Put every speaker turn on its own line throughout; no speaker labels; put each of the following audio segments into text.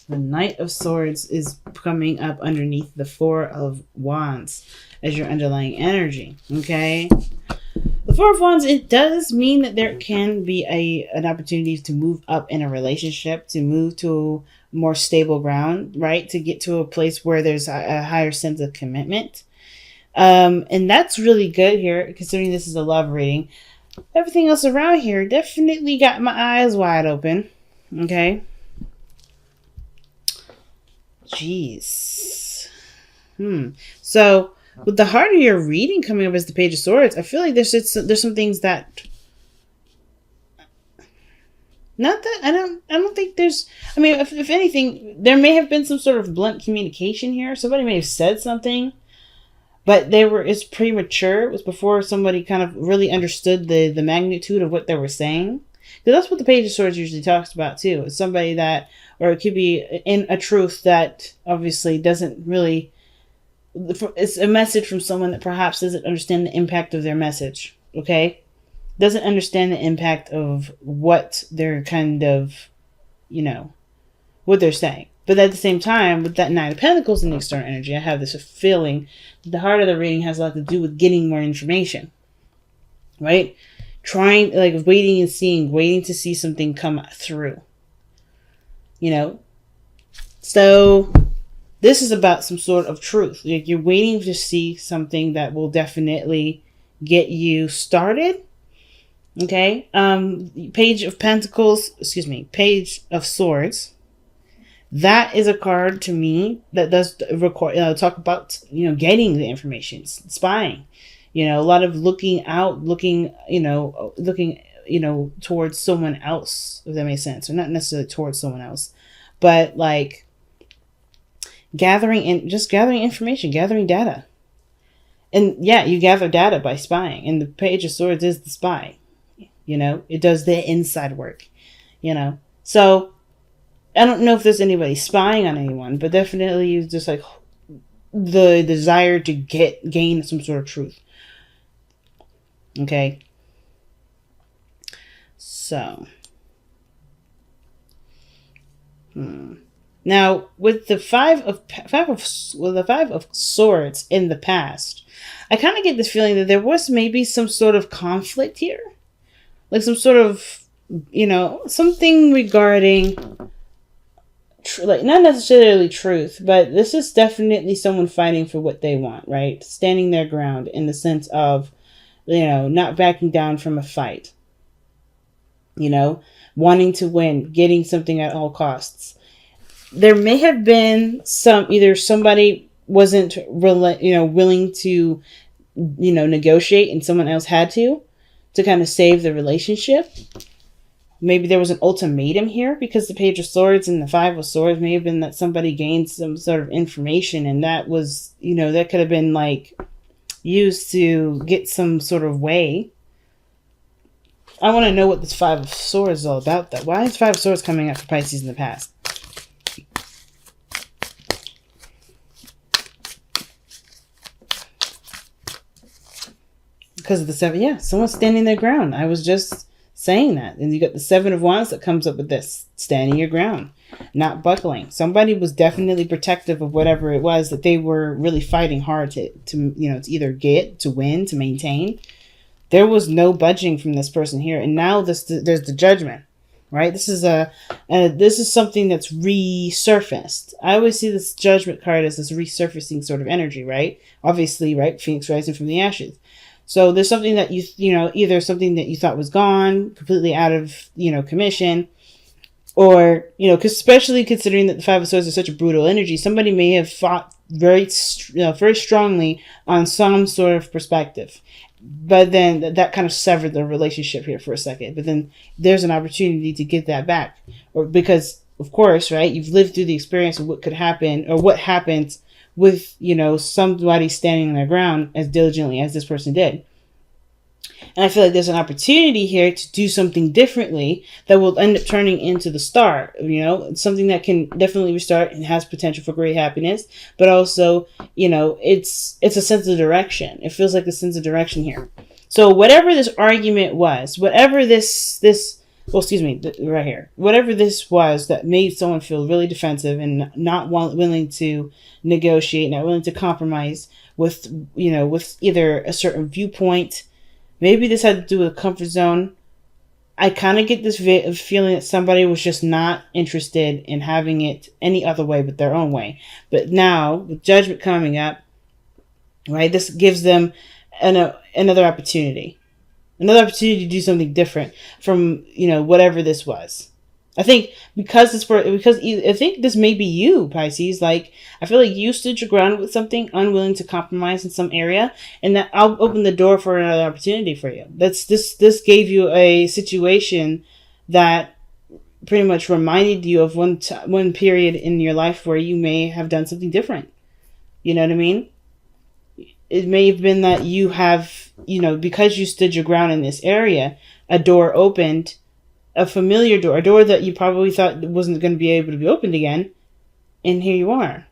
The Knight of Swords is coming up underneath the Four of Wands as your underlying energy. Okay. The Four of Wands, it does mean that there can be an opportunity to move up in a relationship, to move to more stable ground, right? To get to a place where there's a higher sense of commitment. And that's really good here, considering this is a love reading. Everything else around here definitely got my eyes wide open. Okay. Jeez. So with the heart of your reading coming up as the Page of Swords, I feel like there's some things that, not that I don't think there's. I mean, if anything, there may have been some sort of blunt communication here. Somebody may have said something, but it's premature. It was before somebody kind of really understood the magnitude of what they were saying. Because that's what the Page of Swords usually talks about too. It's somebody that, or it could be in a truth that obviously doesn't really. It's a message from someone that perhaps doesn't understand the impact of their message. Okay, doesn't understand the impact of what they're kind of, what they're saying. But at the same time, with that Nine of Pentacles in the external energy, I have this feeling that the heart of the reading has a lot to do with getting more information, right? Trying, like, waiting and seeing, waiting to see something come through, So this is about some sort of truth. Like, you're waiting to see something that will definitely get you started. Okay. Page of Swords. That is a card to me that does talk about, getting the information, spying, a lot of looking out, looking towards someone else, if that makes sense, or not necessarily towards someone else, but like gathering information, gathering data. And yeah, you gather data by spying, and the Page of Swords is the spy. It does the inside work, So I don't know if there's anybody spying on anyone, but definitely just like the desire to gain some sort of truth. Okay. So. Now, with the five of Swords in the past, I kind of get this feeling that there was maybe some sort of conflict here. Like some sort of, something regarding, like, not necessarily truth, but this is definitely someone fighting for what they want, right? Standing their ground in the sense of, not backing down from a fight. Wanting to win, getting something at all costs. There may have been either somebody wasn't willing to, negotiate, and someone else had to kind of save the relationship. Maybe there was an ultimatum here, because the Page of Swords and the Five of Swords may have been that somebody gained some sort of information, and that was, that could have been like used to get some sort of way. I want to know what this Five of Swords is all about, though. Why is Five of Swords coming up for Pisces in the past? Because of the seven. Yeah, someone's standing their ground. I was just saying that. And you got the Seven of Wands that comes up with this. Standing your ground. Not buckling. Somebody was definitely protective of whatever it was that they were really fighting hard to either get, to win, to maintain. There was no budging from this person here. And now there's the Judgment. Right? This is something that's resurfaced. I always see this Judgment card as this resurfacing sort of energy, right? Obviously, right? Phoenix rising from the ashes. So there's something that either something that you thought was gone, completely out of, commission, or, especially considering that the Five of Swords is such a brutal energy, somebody may have fought very strongly on some sort of perspective. But then that kind of severed the relationship here for a second. But then there's an opportunity to get that back. Or because, of course, right, you've lived through the experience of what could happen, or what happens with, somebody standing their ground as diligently as this person did. And I feel like there's an opportunity here to do something differently that will end up turning into the star, something that can definitely restart and has potential for great happiness, but also, it's a sense of direction. It feels like a sense of direction here. So whatever this argument was, whatever this well, excuse me, right here, whatever this was that made someone feel really defensive and not willing to negotiate, not willing to compromise with, with either a certain viewpoint. Maybe this had to do with a comfort zone. I kind of get this feeling that somebody was just not interested in having it any other way but their own way. But now, with judgment coming up, right, this gives them another opportunity. Another opportunity to do something different from, whatever this was. I think because I think this may be you, Pisces. Like, I feel like you stood your ground with something, unwilling to compromise in some area, and that I'll open the door for another opportunity for you. This gave you a situation that pretty much reminded you of one period in your life where you may have done something different. You know what I mean? It may have been that you have, because you stood your ground in this area, a door opened. A familiar door, a door that you probably thought wasn't going to be able to be opened again, and here you are,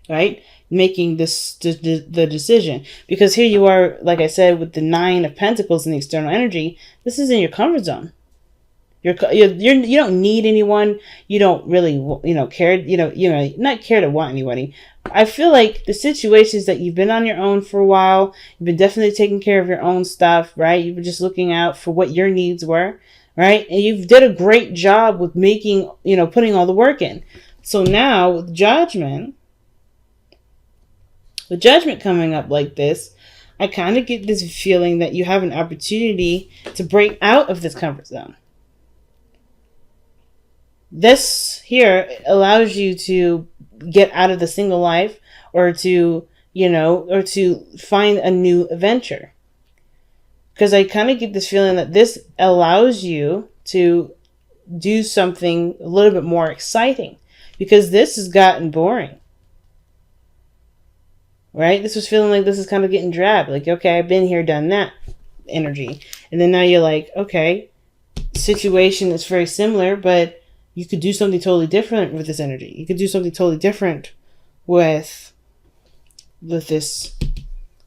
right? Making the decision, because here you are, like I said, with the 9 of Pentacles in the external energy. This is in your comfort zone. You don't need anyone. You don't really, care. Not care to want anybody. I feel like the situations that you've been on your own for a while, you've been definitely taking care of your own stuff, right? You've been just looking out for what your needs were, right? And you've did a great job with making, putting all the work in. So now with judgment coming up like this, I kind of get this feeling that you have an opportunity to break out of this comfort zone. This here allows you to get out of the single life, or to find a new adventure. Because I kind of get this feeling that this allows you to do something a little bit more exciting, because this has gotten boring. Right? This was feeling like this is kind of getting drab. Like, okay, I've been here, done that energy. And then now you're like, okay, situation is very similar, but you could do something totally different with this energy. You could do something totally different with this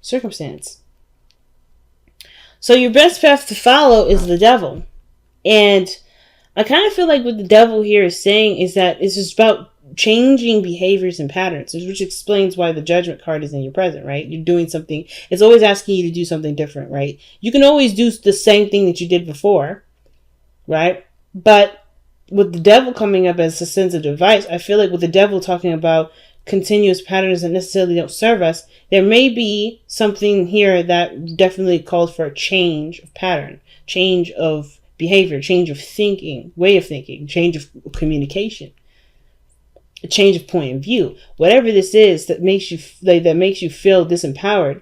circumstance. So your best path to follow is the devil. And I kind of feel like what the devil here is saying is that it's just about changing behaviors and patterns, which explains why the judgment card is in your present, right? You're doing something. It's always asking you to do something different, right? You can always do the same thing that you did before, right? But with the devil coming up as a sensitive device, I feel like with the devil talking about continuous patterns that necessarily don't serve us, there may be something here that definitely calls for a change of pattern, change of behavior, change of thinking, way of thinking, change of communication, a change of point of view. Whatever this is that makes you feel disempowered,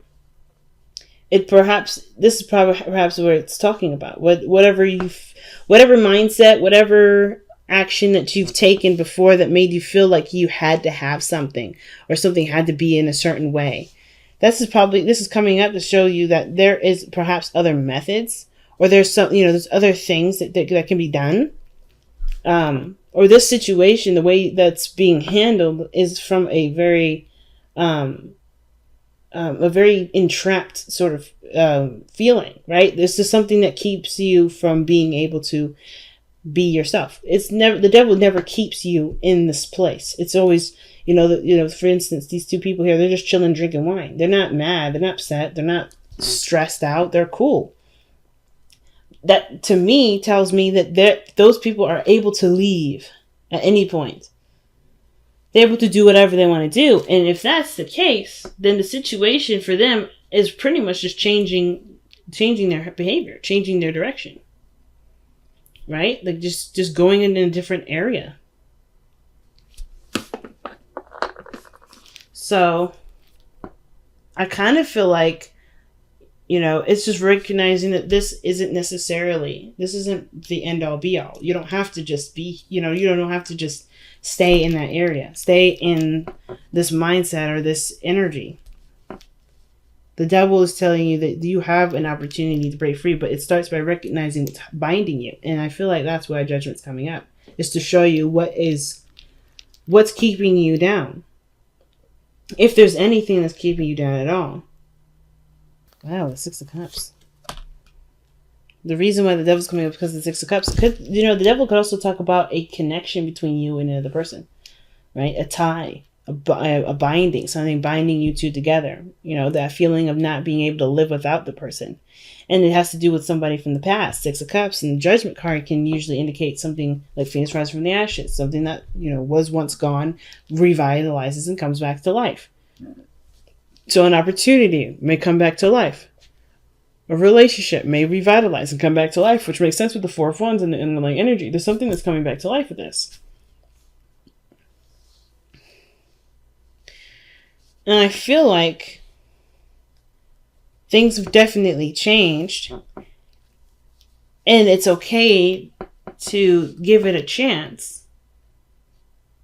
this is perhaps what it's talking about. Whatever mindset, whatever action that you've taken before that made you feel like you had to have something, or something had to be in a certain way. This is coming up to show you that there is perhaps other methods, or there's other things that can be done. Or this situation, the way that's being handled is from a very entrapped sort of feeling, right? This is something that keeps you from being able to be yourself. The devil never keeps you in this place. It's always, for instance, these two people here, they're just chilling, drinking wine. They're not mad. They're not upset. They're not stressed out. They're cool. That to me tells me that those people are able to leave at any point. They're able to do whatever they want to do. And if that's the case, then the situation for them is pretty much just changing their behavior, changing their direction. Right? Like just going in a different area. So I kind of feel like, it's just recognizing that this isn't the end all be all. You don't have to just be, you don't have to just stay in that area. Stay in this mindset or this energy. The devil is telling you that you have an opportunity to break free, but it starts by recognizing what's binding you. And I feel like that's why judgment's coming up. Is to show you what's keeping you down. If there's anything that's keeping you down at all. Wow, the 6 of Cups. The reason why the devil's coming up is because of the Six of Cups. Could, the devil could also talk about a connection between you and another person, right? A tie, a binding, something binding you two together. That feeling of not being able to live without the person. And it has to do with somebody from the past. Six of Cups and the Judgment card can usually indicate something like Phoenix rising from the ashes, something that, was once gone, revitalizes and comes back to life. So an opportunity may come back to life. A relationship may revitalize and come back to life, which makes sense with the Four of Wands and the underlying energy. There's something that's coming back to life with this. And I feel like things have definitely changed. And it's okay to give it a chance.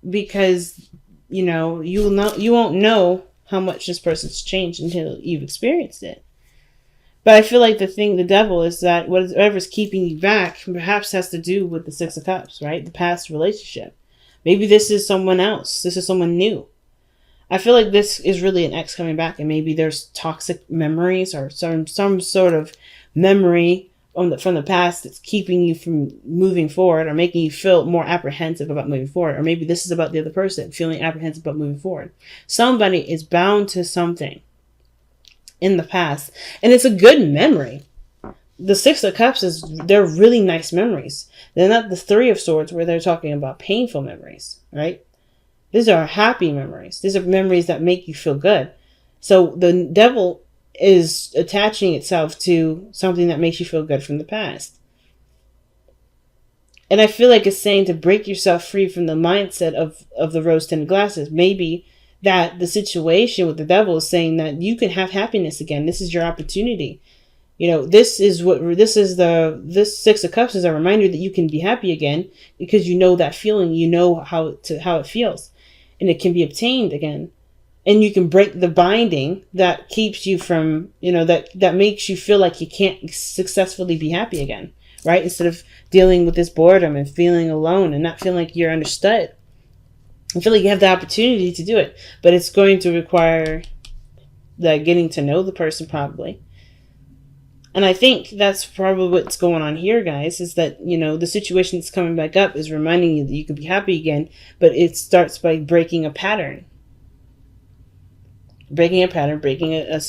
Because, you won't know how much this person's changed until you've experienced it. But I feel like the devil is that whatever's keeping you back perhaps has to do with the Six of Cups, right? The past relationship. Maybe this is someone else. This is someone new. I feel like this is really an ex coming back, and maybe there's toxic memories or some sort of memory from the past that's keeping you from moving forward or making you feel more apprehensive about moving forward. Or maybe this is about the other person feeling apprehensive about moving forward. Somebody is bound to something in the past, and it's a good memory. The Six of Cups they're really nice memories. They're not the Three of Swords where they're talking about painful memories, right? These are happy memories. These are memories that make you feel good. So the devil is attaching itself to something that makes you feel good from the past. And I feel like it's saying to break yourself free from the mindset of the rose-tinted glasses. Maybe that the situation with the devil is saying that you can have happiness again. This is your opportunity. This Six of Cups is a reminder that you can be happy again because you know that feeling. You know how it feels. And it can be obtained again. And you can break the binding that keeps you from, that makes you feel like you can't successfully be happy again, right? Instead of dealing with this boredom and feeling alone and not feeling like you're understood. I feel like you have the opportunity to do it, but it's going to require that getting to know the person probably. And I think that's probably what's going on here, guys, is that, the situation that's coming back up is reminding you that you can be happy again, but it starts by breaking a pattern. Breaking a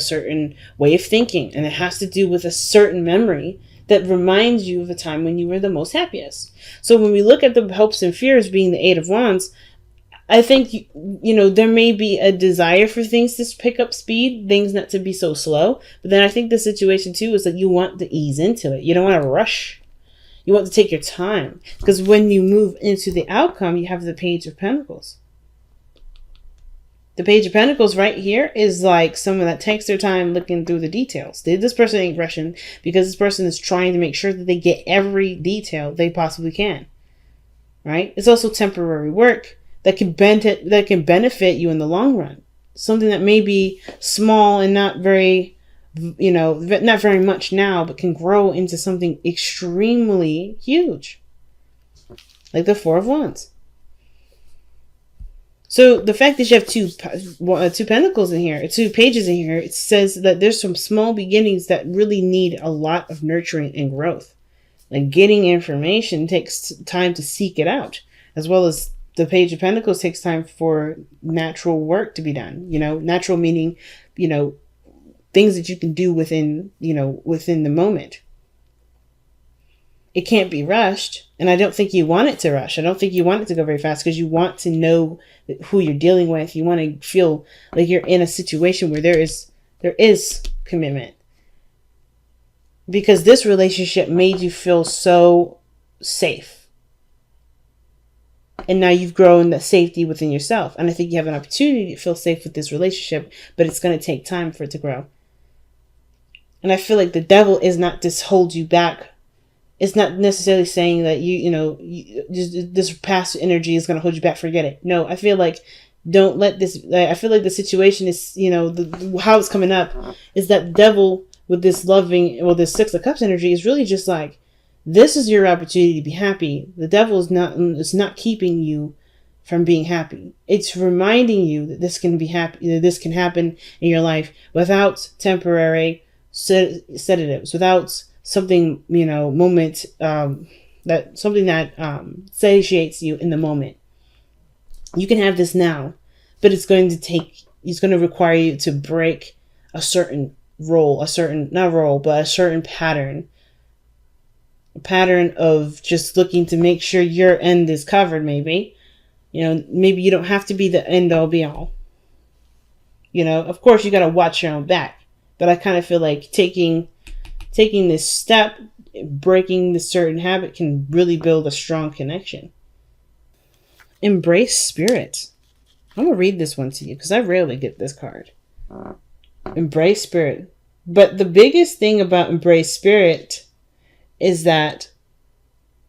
certain way of thinking. And it has to do with a certain memory that reminds you of a time when you were the most happiest. So when we look at the hopes and fears being the Eight of Wands, I think, there may be a desire for things to pick up speed, things not to be so slow. But then I think the situation, too, is that you want to ease into it. You don't want to rush. You want to take your time. Because when you move into the outcome, you have the Page of Pentacles. The Page of Pentacles right here is like someone that takes their time looking through the details. This person ain't rushing because this person is trying to make sure that they get every detail they possibly can. Right? It's also temporary work that can benefit you in the long run. Something that may be small and not very, not very much now, but can grow into something extremely huge. Like the Four of Wands. So the fact that you have two pentacles in here, two pages in here, it says that there's some small beginnings that really need a lot of nurturing and growth. Like getting information takes time to seek it out, as well as the Page of Pentacles takes time for natural work to be done. Natural meaning, things that you can do within the moment. It can't be rushed. And I don't think you want it to rush. I don't think you want it to go very fast because you want to know who you're dealing with. You want to feel like you're in a situation where there is commitment. Because this relationship made you feel so safe. And now you've grown the safety within yourself. And I think you have an opportunity to feel safe with this relationship, but it's going to take time for it to grow. And I feel like the devil is not to hold you back. It's not necessarily saying that this past energy is going to hold you back. Forget it. No, I feel like don't let this. I feel like the situation is, how it's coming up is that devil with this this Six of Cups energy is really just like, this is your opportunity to be happy. The devil is not keeping you from being happy. It's reminding you that this can be happy. That this can happen in your life without temporary sedatives, without something, moment, that something that satiates you in the moment. You can have this now, but it's going to require you to break a certain role, a certain pattern. A pattern of just looking to make sure your end is covered, maybe. Maybe you don't have to be the end all be all. Of course you got to watch your own back. But I kind of feel like taking this step, breaking this certain habit can really build a strong connection. Embrace spirit. I'm going to read this one to you because I rarely get this card. Embrace spirit. But the biggest thing about embrace spirit is that,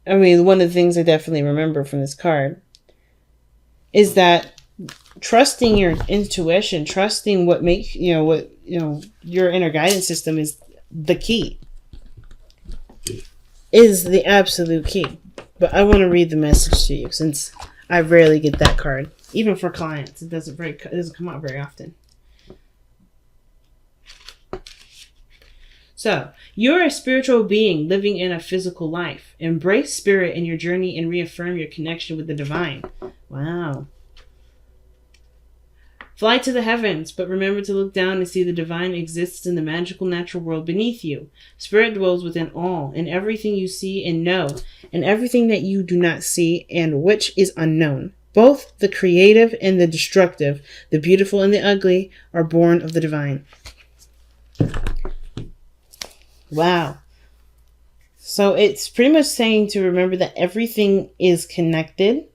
one of the things I definitely remember from this card is that trusting your intuition, trusting what makes, your inner guidance system is the key. Is the absolute key. But I want to read the message to you since I rarely get that card. Even for clients, it doesn't come out very often. So, you're a spiritual being living in a physical life. Embrace spirit in your journey and reaffirm your connection with the divine. Wow. Fly to the heavens, but remember to look down and see the divine exists in the magical natural world beneath you. Spirit dwells within all, in everything you see and know, and everything that you do not see and which is unknown. Both the creative and the destructive, the beautiful and the ugly, are born of the divine. Wow. So it's pretty much saying to remember that everything is connected.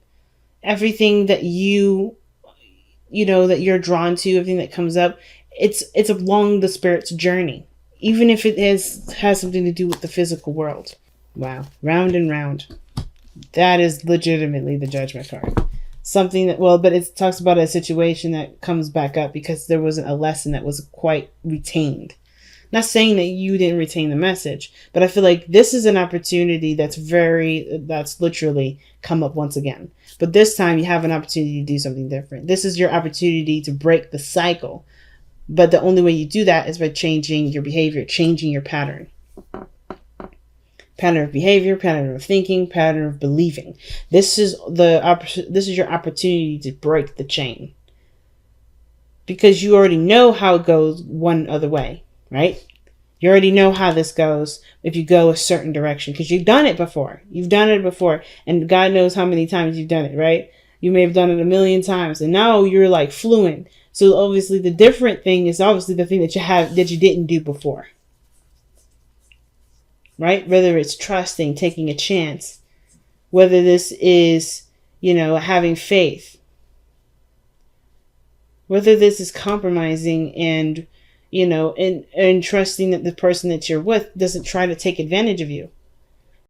Everything that that you're drawn to, everything that comes up, it's along the spirit's journey, even if it has something to do with the physical world. Wow. Round and round. That is legitimately the judgment card. Something that, but it talks about a situation that comes back up because there wasn't a lesson that was quite retained. Not saying that you didn't retain the message, but I feel like this is an opportunity that's literally come up once again. But this time you have an opportunity to do something different. This is your opportunity to break the cycle. But the only way you do that is by changing your behavior, changing your pattern. Pattern of behavior, pattern of thinking, pattern of believing. This is your opportunity to break the chain. Because you already know how it goes one other way, right? You already know how this goes if you go a certain direction because you've done it before. You've done it before, and God knows how many times you've done it, right? You may have done it 1,000,000 times, and now you're like fluent. So obviously the different thing is obviously the thing that you didn't do before. Right? Whether it's trusting, taking a chance, whether this is, having faith, whether this is compromising and, and trusting that the person that you're with doesn't try to take advantage of you.